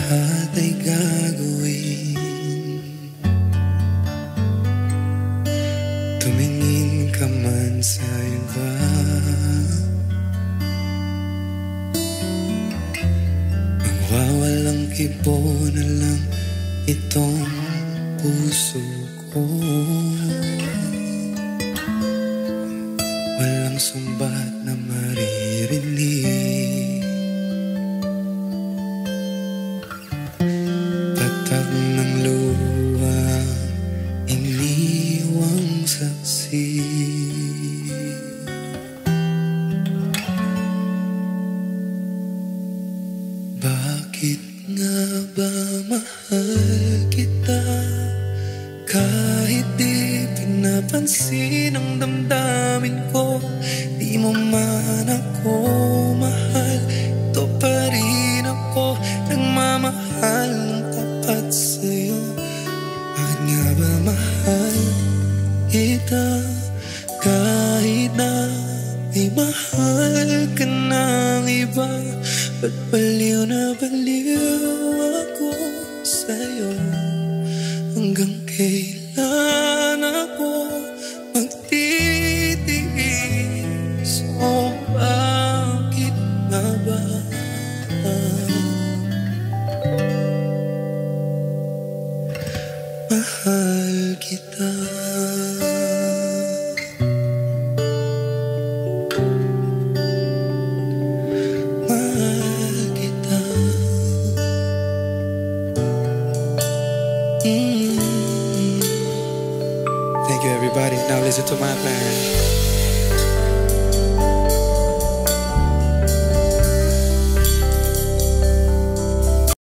lahat ay gagawin. Tumingin ka man sa iba, magwawalang kibo na lang itong puso ko. Walang sumbat na maririnig, tatag ng luha, iniwang saksi. Bakit nga ba mahal kita? Kahit di pinapansin ang damdamin ko, di mo man ako mahal, ito pa rin ako nagmamahal ng tapat sa'yo. Bakit nga ba mahal kita? Kahit na may mahal ka ng iba, ba't baliw na baliw ako sa'yo? Hanggang kailan ako magtitiis? O bakit nga ba mahal kita? Mahal kita. Thank you, everybody. Now listen to my band.